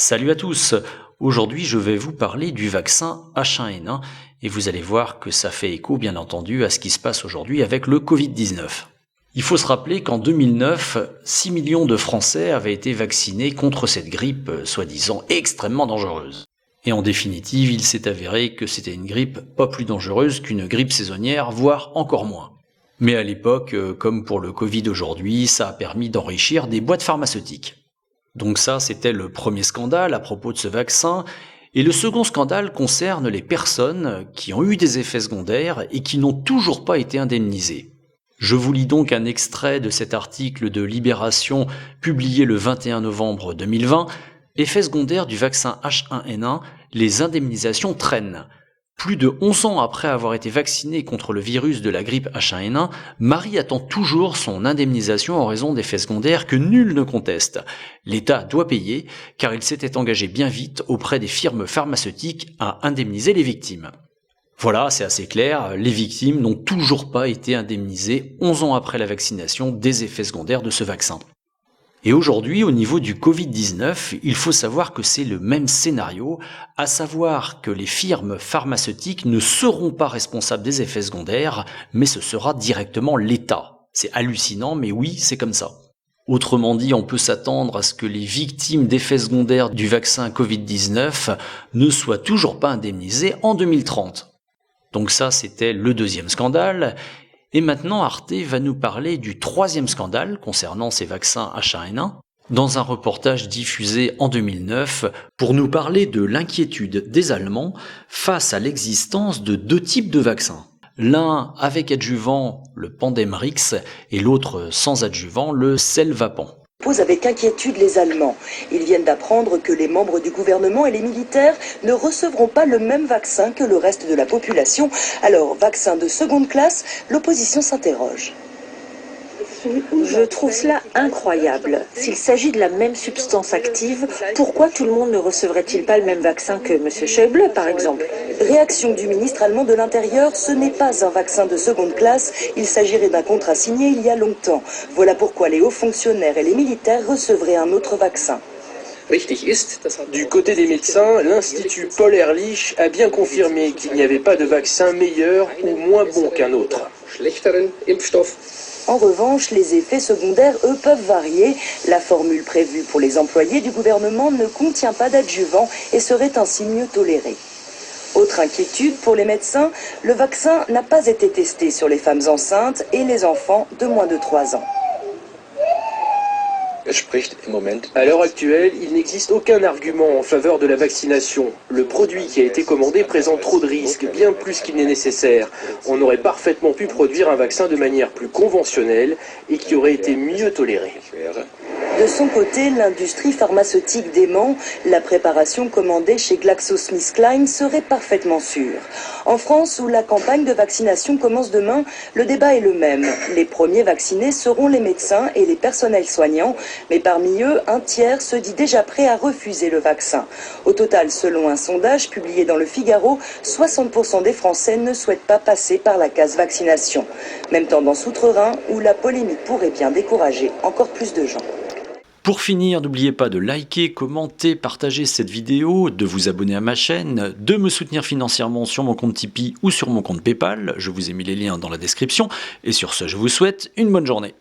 Salut à tous. Aujourd'hui, je vais vous parler du vaccin H1N1 et vous allez voir que ça fait écho, bien entendu, à ce qui se passe aujourd'hui avec le Covid-19. Il faut se rappeler qu'en 2009, 6 millions de Français avaient été vaccinés contre cette grippe, soi-disant extrêmement dangereuse. Et en définitive, il s'est avéré que c'était une grippe pas plus dangereuse qu'une grippe saisonnière, voire encore moins. Mais à l'époque, comme pour le Covid aujourd'hui, ça a permis d'enrichir des boîtes pharmaceutiques. Donc ça, c'était le premier scandale à propos de ce vaccin. Et le second scandale concerne les personnes qui ont eu des effets secondaires et qui n'ont toujours pas été indemnisées. Je vous lis donc un extrait de cet article de Libération publié le 21 novembre 2020. Effets secondaires du vaccin H1N1, les indemnisations traînent. Plus de 11 ans après avoir été vaccinée contre le virus de la grippe H1N1, Marie attend toujours son indemnisation en raison d'effets secondaires que nul ne conteste. L'État doit payer, car il s'était engagé bien vite auprès des firmes pharmaceutiques à indemniser les victimes. Voilà, c'est assez clair, les victimes n'ont toujours pas été indemnisées 11 ans après la vaccination des effets secondaires de ce vaccin. Et aujourd'hui, au niveau du Covid-19, il faut savoir que c'est le même scénario, à savoir que les firmes pharmaceutiques ne seront pas responsables des effets secondaires, mais ce sera directement l'État. C'est hallucinant, mais oui, c'est comme ça. Autrement dit, on peut s'attendre à ce que les victimes d'effets secondaires du vaccin Covid-19 ne soient toujours pas indemnisées en 2030. Donc ça, c'était le deuxième scandale. Et maintenant, Arte va nous parler du troisième scandale concernant ces vaccins H1N1 dans un reportage diffusé en 2009 pour nous parler de l'inquiétude des Allemands face à l'existence de deux types de vaccins. L'un avec adjuvant, le Pandemrix, et l'autre sans adjuvant, le Selvapan. Pose avec inquiétude les Allemands. Ils viennent d'apprendre que les membres du gouvernement et les militaires ne recevront pas le même vaccin que le reste de la population. Alors, vaccin de seconde classe, l'opposition s'interroge. Je trouve cela incroyable. S'il s'agit de la même substance active, pourquoi tout le monde ne recevrait-il pas le même vaccin que M. Schäuble, par exemple? Réaction du ministre allemand de l'Intérieur, ce n'est pas un vaccin de seconde classe, il s'agirait d'un contrat signé il y a longtemps. Voilà pourquoi les hauts fonctionnaires et les militaires recevraient un autre vaccin. Du côté des médecins, l'Institut Paul Ehrlich a bien confirmé qu'il n'y avait pas de vaccin meilleur ou moins bon qu'un autre. En revanche, les effets secondaires, eux, peuvent varier. La formule prévue pour les employés du gouvernement ne contient pas d'adjuvant et serait ainsi mieux tolérée. Autre inquiétude pour les médecins, le vaccin n'a pas été testé sur les femmes enceintes et les enfants de moins de 3 ans. À l'heure actuelle, il n'existe aucun argument en faveur de la vaccination. Le produit qui a été commandé présente trop de risques, bien plus qu'il n'est nécessaire. On aurait parfaitement pu produire un vaccin de manière plus conventionnelle et qui aurait été mieux toléré. De son côté, l'industrie pharmaceutique dément. La préparation commandée chez GlaxoSmithKline serait parfaitement sûre. En France, où la campagne de vaccination commence demain, le débat est le même. Les premiers vaccinés seront les médecins et les personnels soignants, mais parmi eux, un tiers se dit déjà prêt à refuser le vaccin. Au total, selon un sondage publié dans le Figaro, 60% des Français ne souhaitent pas passer par la case vaccination. Même tendance outre-Rhin, où la polémique pourrait bien décourager encore plus de gens. Pour finir, n'oubliez pas de liker, commenter, partager cette vidéo, de vous abonner à ma chaîne, de me soutenir financièrement sur mon compte Tipeee ou sur mon compte Paypal. Je vous ai mis les liens dans la description. Et sur ce, je vous souhaite une bonne journée.